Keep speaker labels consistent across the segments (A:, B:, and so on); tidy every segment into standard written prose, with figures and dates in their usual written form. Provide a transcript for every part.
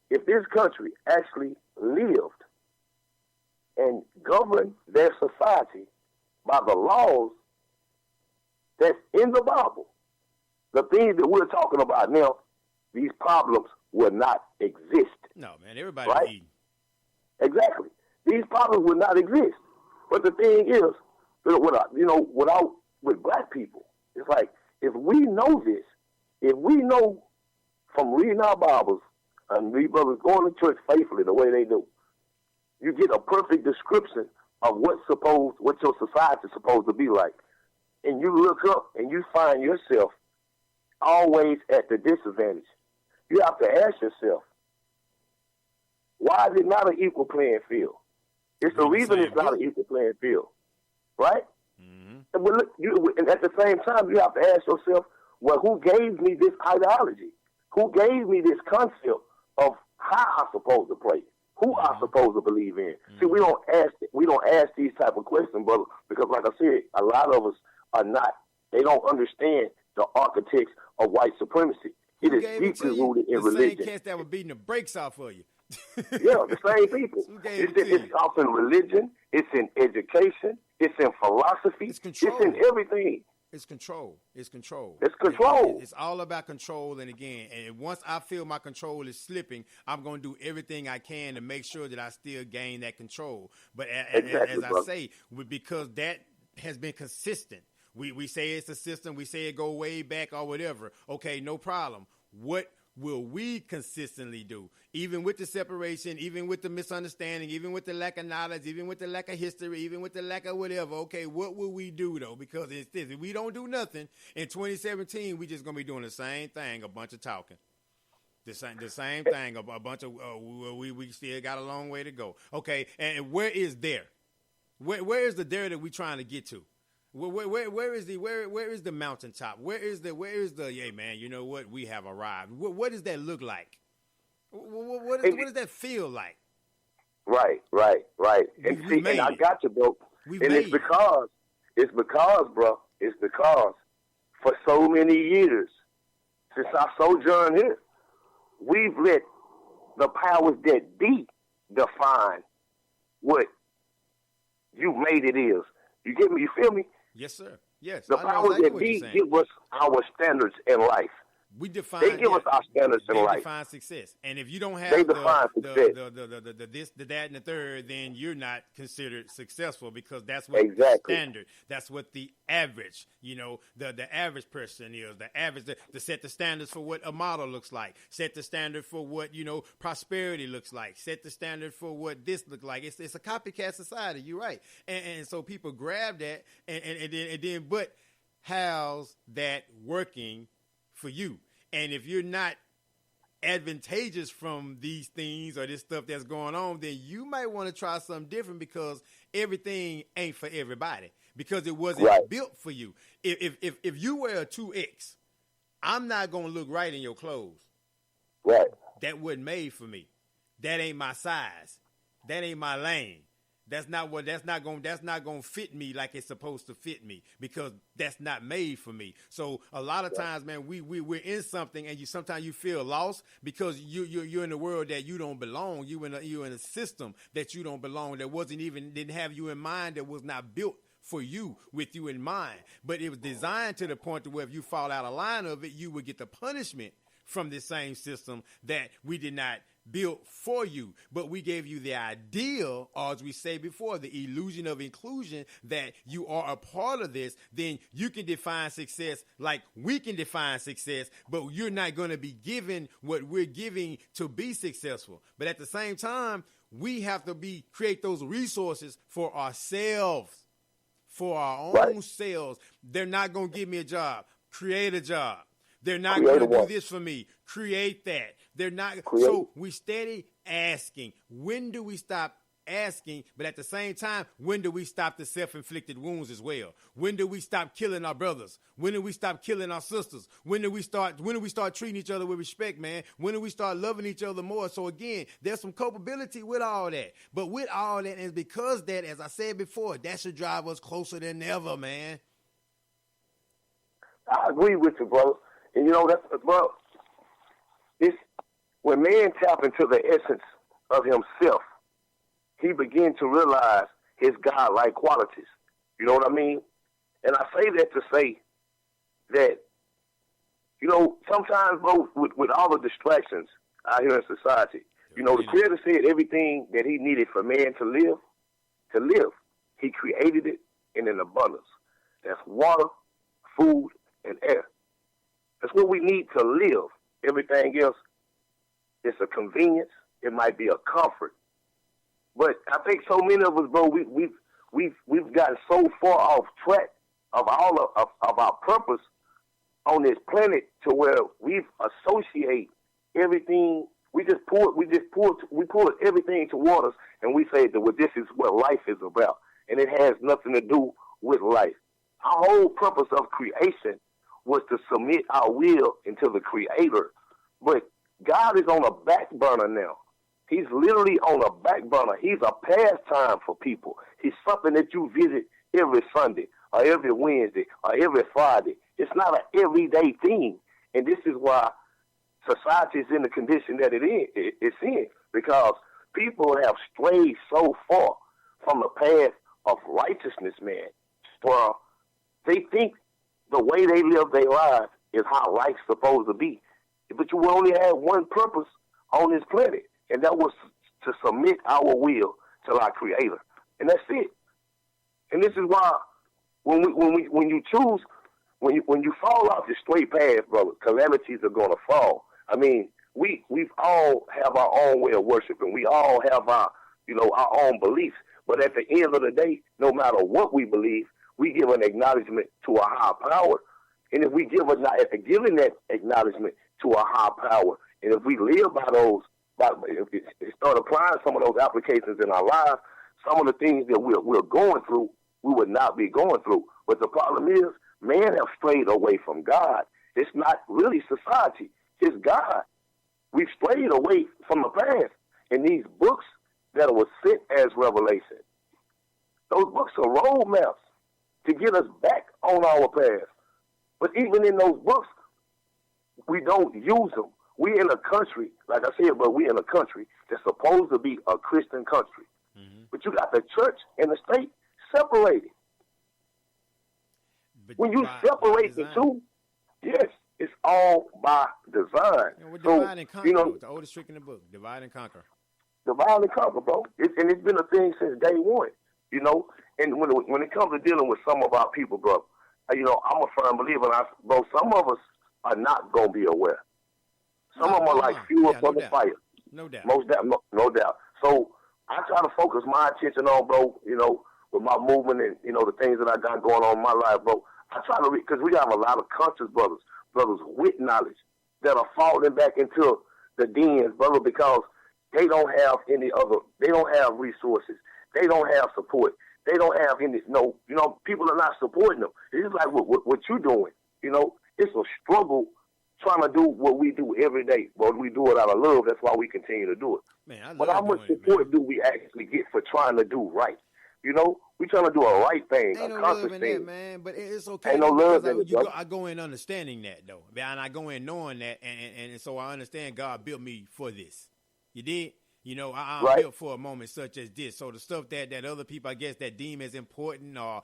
A: if this country actually lived and governed their society by the laws that's in the Bible, the things that we're talking about now, these problems will not exist.
B: No, man, everybody
A: right?
B: eating.
A: Exactly. These problems would not exist. But the thing is, with black people, it's like, if we know this, if we know from reading our Bibles and these brothers going to church faithfully the way they do, you get a perfect description of what your society is supposed to be like. And you look up and you find yourself always at the disadvantage. You have to ask yourself, why is it not an equal playing field? It's the reason it's not an equal playing field, right? Mm-hmm. And at the same time, you have to ask yourself, well, who gave me this ideology? Who gave me this concept of how I'm supposed to pray? Who I'm supposed to believe in? Mm-hmm. See, we don't ask these type of questions, brother, because like I said, a lot of us are not. They don't understand the architects of white supremacy. It is deeply rooted in religion.
B: The same cats that were beating the brakes off of you.
A: Yeah, the same people. It's also in religion. It's in education. It's in philosophy.
B: It's control.
A: It's in everything.
B: It's control. It's control.
A: It's control.
B: It's all about control. And again, and once I feel my control is slipping, I'm going to do everything I can to make sure that I still gain that control. But as I say, because that has been consistent. We say it's a system. We say it go way back or whatever. Okay, no problem. What will we consistently do? Even with the separation, even with the misunderstanding, even with the lack of knowledge, even with the lack of history, even with the lack of whatever. Okay, what will we do, though? Because it's this. If we don't do nothing, in 2017, we just going to be doing the same thing, a bunch of talking. The same thing, a bunch of, we still got a long way to go. Okay, and where is there? Where is the there that we trying to get to? Where is the mountaintop? Where is the hey man, you know what, we have arrived. What does that look like? What does that feel like? Right.
A: And see, and I got you, bro. It's because, bro, for so many years since I sojourned here, we've let the powers that be define what you made it is. You get me? You feel me?
B: Yes, sir. Yes.
A: The powers that be give us our standards in life.
B: They give
A: us our standards in life.
B: They define success. And if you don't have the this, the that, and the third, then you're not considered successful because that's what the standard. That's what the average, the average person is. The average, to set the standards for what a model looks like. Set the standard for what, prosperity looks like. Set the standard for what this looks like. It's a copycat society. You're right. And so people grab that and then, but how's that working for you? And if you're not advantageous from these things or this stuff that's going on, then you might want to try something different because everything ain't for everybody because it wasn't built for you. If you wear a 2X, I'm not going to look right in your clothes.
A: Right.
B: That wasn't made for me. That ain't my size. That ain't my lane. That's not going to fit me like it's supposed to fit me because that's not made for me. So a lot of times, man, we're in something and sometimes you feel lost because you're in a world that you don't belong. You're in a system that you don't belong, that didn't have you in mind, that was not built for you with you in mind. But it was designed to the point to where if you fall out of line of it, you would get the punishment from the same system that we did not built for you, but we gave you the ideal, or as we say before, the illusion of inclusion, that you are a part of this. Then you can define success like we can define success, but you're not going to be given what we're giving to be successful. But at the same time, we have to create those resources for ourselves, for our own selves. They're not going to give me a job. Create a job. They're not going to do this for me. Create that. They're not. So we steady asking. When do we stop asking? But at the same time, when do we stop the self-inflicted wounds as well? When do we stop killing our brothers? When do we stop killing our sisters? When do we start treating each other with respect, man? When do we start loving each other more? So again, there's some culpability with all that. But with all that, and because that, as I said before, that should drive us closer than ever, man. I
A: agree with you, brother. And that's, bro, when man taps into the essence of himself, he begins to realize his God-like qualities. You know what I mean? And I say that to say that, you know, sometimes, bro, with all the distractions out here in society, you know, the Creator said everything that he needed for man to live, he created it in an abundance. That's water, food, and air. That's what we need to live. Everything else is a convenience. It might be a comfort. But I think so many of us, bro, we've gotten so far off track of all of our purpose on this planet to where we've associate everything. We pull everything toward us, and we say that, well, this is what life is about, and it has nothing to do with life. Our whole purpose of creation was to submit our will into the Creator, but God is on a back burner now. He's literally on a back burner. He's a pastime for people. He's something that you visit every Sunday or every Wednesday or every Friday. It's not an everyday thing, and this is why society is in the condition that it's in, because people have strayed so far from the path of righteousness, man, where they think the way they live their lives is how life's supposed to be. But you only have one purpose on this planet, and that was to submit our will to our Creator, and that's it. And this is why when you fall off the straight path, brother, calamities are going to fall. I mean, we've all have our own way of worshiping. We all have our own beliefs. But at the end of the day, no matter what we believe, we give an acknowledgement to a higher power. And if we after giving that acknowledgement to a higher power, and if we live by those, if we start applying some of those applications in our lives, some of the things that we're going through, we would not be going through. But the problem is, man have strayed away from God. It's not really society. It's God. We've strayed away from the past. And these books that were sent as revelation, those books are roadmaps to get us back on our path. But even in those books, we don't use them. We in a country, like I said, but we in a country that's supposed to be a Christian country. Mm-hmm. But you got the church and the state separated. But when you separate the two, yes, it's all by design.
B: Divide and conquer, the oldest trick in the book, divide and conquer.
A: Divide and conquer, bro. And it's been a thing since day one, And when it comes to dealing with some of our people, bro, I'm a firm believer. Bro, some of us are not going to be aware. Some of them are like fuel for the fire.
B: No doubt.
A: No doubt. So I try to focus my attention on, bro, with my movement and, the things that I got going on in my life, bro. I try to because we have a lot of conscious brothers with knowledge that are falling back into the dens, brother, because they don't have they don't have resources. They don't have support. They don't have any, people are not supporting them. It's like what you're doing, it's a struggle trying to do what we do every day, but we do it out of love. That's why we continue to do it.
B: Man,
A: but how much support do we actually get for trying to do right? We trying to do a right thing,
B: ain't
A: a
B: no
A: conscious
B: love in
A: thing.
B: that, man. But it's okay.
A: Ain't no love in it,
B: I go in understanding that, though. And I go in knowing that, and so I understand God built me for this. You did? I'm
A: right.
B: built for a moment such as this. So the stuff that other people, I guess, that deem as important or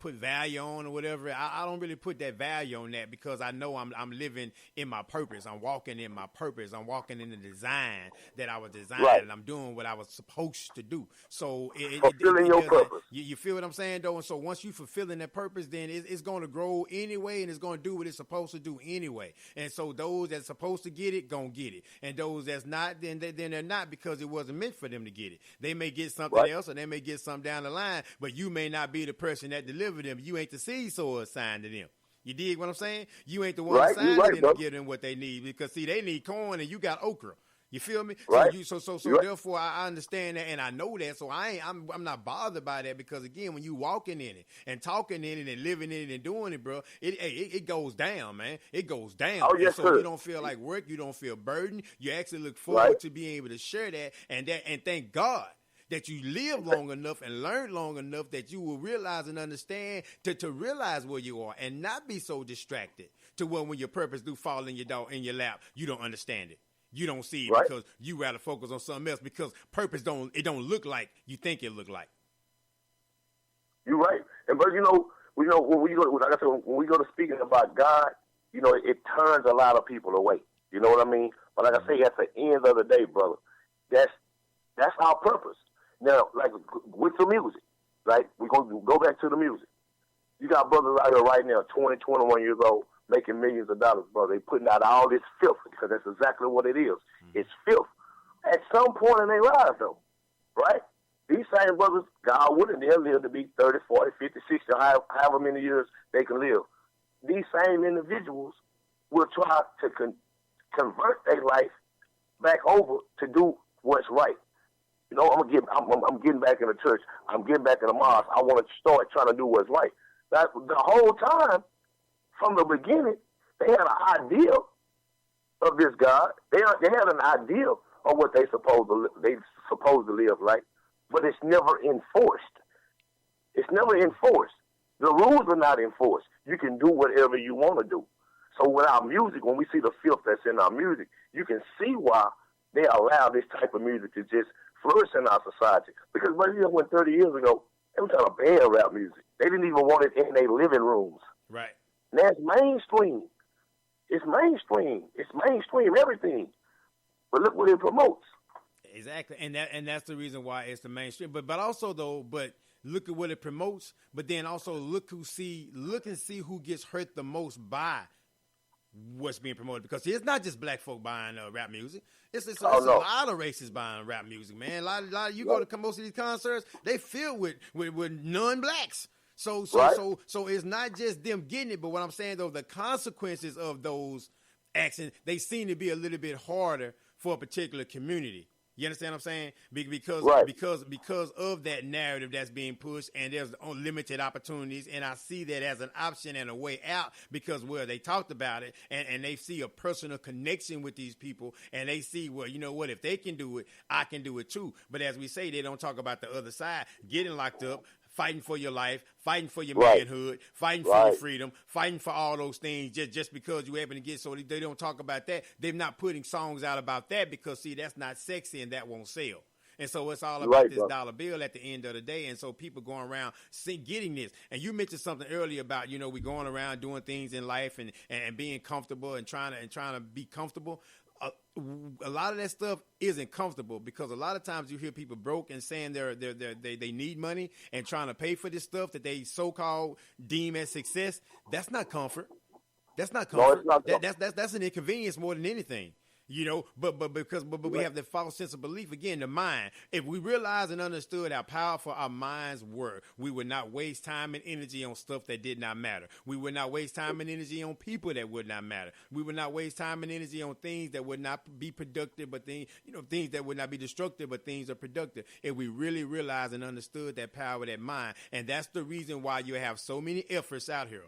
B: put value on or whatever, I don't really put that value on that because I know I'm living in my purpose. I'm walking in my purpose. I'm walking in the design that I was designed,
A: right.
B: and I'm doing what I was supposed to do. So
A: fulfilling your purpose.
B: You feel what I'm saying, though? And so once you fulfilling that purpose, then it's going to grow anyway, and it's going to do what it's supposed to do anyway. And so those that's supposed to get it, going to get it. And those that's not, then they're not because it wasn't meant for them to get it. They may get something
A: right.
B: else, or they may get something down the line, but you may not be the person that delivered them. You ain't the seed sower assigned to them. You dig what I'm saying? You ain't the one assigned to them to give them what they need, because see, they need corn and you got okra. You feel me?
A: Right.
B: So therefore I understand that and I know that. So I'm not bothered by that, because again, when you walking in it and talking in it and living in it and doing it, bro, it goes down, man. It goes down.
A: Oh, yes,
B: so
A: sir.
B: You don't feel like work, you don't feel burdened. You actually look forward to being able to share that and thank God that you live long enough and learn long enough that you will realize and understand to realize where you are and not be so distracted to where when your purpose do fall in your lap, you don't understand it. You don't see it
A: right.
B: because you rather focus on something else because purpose don't look like you think it look like.
A: You're right. And but when we go, like I said, when we go to speaking about God, it turns a lot of people away. You know what I mean? But like I say, at the end of the day, brother, that's our purpose. Now, like with the music, right? We're going to go back to the music. You got brothers out here right now, 20, 21 years old, making millions of dollars, brother. They putting out all this filth because that's exactly what it is. Mm-hmm. It's filth. At some point in their lives, though, right? These same brothers, God willing, they'll live to be 30, 40, 50, 60, however many years they can live. These same individuals will try to convert their life back over to do what's right. I'm getting back in the church. I'm getting back in the mosque. I want to start trying to do what's right. That the whole time, from the beginning, they had an idea of this God. They had an idea of what they supposed to live like, but it's never enforced. It's never enforced. The rules are not enforced. You can do whatever you want to do. So with our music, when we see the filth that's in our music, you can see why they allow this type of music to just flourish in our society. Because when 30 years ago, they were trying to ban rap music. They didn't even want it in their living rooms.
B: Right.
A: Now it's mainstream. It's mainstream. It's mainstream everything. But look what it promotes.
B: Exactly, and that's the reason why it's the mainstream. But also look at what it promotes. But then also look and see who gets hurt the most by what's being promoted, because it's not just black folk buying rap music. It's a lot of races buying rap music, man. A lot of you go to most of these concerts, they filled with non-blacks. So it's not just them getting it, but what I'm saying though, the consequences of those actions, they seem to be a little bit harder for a particular community. You understand what I'm saying? Because of that narrative that's being pushed, and there's limited opportunities, and I see that as an option and a way out, because they talked about it, and they see a personal connection with these people, and they see, well, you know what, if they can do it, I can do it too. But as we say, they don't talk about the other side, getting locked up, fighting for your life, fighting for your manhood, fighting for your freedom, fighting for all those things just because you're able to get. So they don't talk about that. They're not putting songs out about that because, see, that's not sexy and that won't sell. And so it's all about this dollar bill at the end of the day. And so people going around getting this. And you mentioned something earlier about, we going around doing things in life and being comfortable and trying to be comfortable. A lot of that stuff isn't comfortable, because a lot of times you hear people broke and saying they need money and trying to pay for this stuff that they so-called deem as success. That's not comfort. That's not comfort. No, it's not. That's an inconvenience more than anything. But we have the false sense of belief, again, the mind. If we realized and understood how powerful our minds were, we would not waste time and energy on stuff that did not matter. We would not waste time and energy on people that would not matter. We would not waste time and energy on things that would not be productive, but things that would not be destructive, but things are productive. If we really realized and understood that power of that mind. And that's the reason why you have so many efforts out here.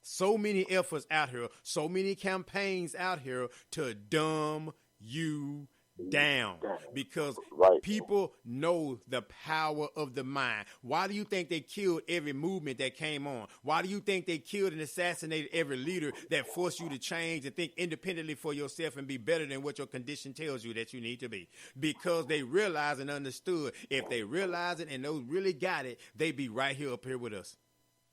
B: So many efforts out here, so many campaigns out here to dumb you down, because people know the power of the mind. Why do you think they killed every movement that came on? Why do you think they killed and assassinated every leader that forced you to change and think independently for yourself and be better than what your condition tells you that you need to be? Because they realized and understood. If they realized it and those really got it, they'd be right here up here with us.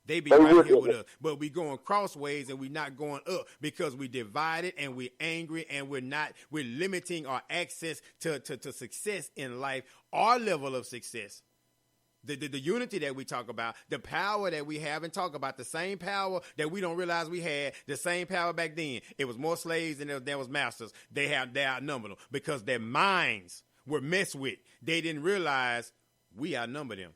B: They be right here with us, but we going crossways and we not going up, because we divided and we angry and we're limiting our access to success in life, our level of success. The unity that we talk about, the power that we have and talk about, the same power that we don't realize we had, the same power back then. It was more slaves than there was masters. They outnumbered them because their minds were messed with. They didn't realize we outnumber them.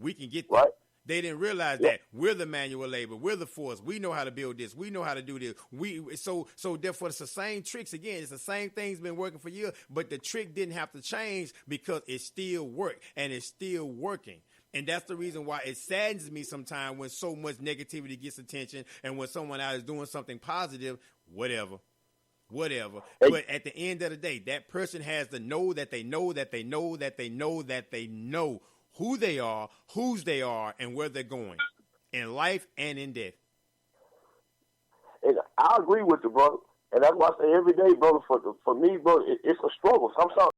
B: We can get them. They didn't realize that we're the manual labor, we're the force. We know how to build this. We know how to do this. So therefore, it's the same tricks again. It's the same things been working for years, but the trick didn't have to change because it still worked and it's still working. And that's the reason why it saddens me sometimes when so much negativity gets attention, and when someone out is doing something positive, whatever. But at the end of the day, that person has to know that they know that they know that they know that they know who they are, whose they are, and where they're going in life and in death.
A: And I agree with you, brother. And that's why I say every day, brother, for me, bro, it's a struggle. Sometimes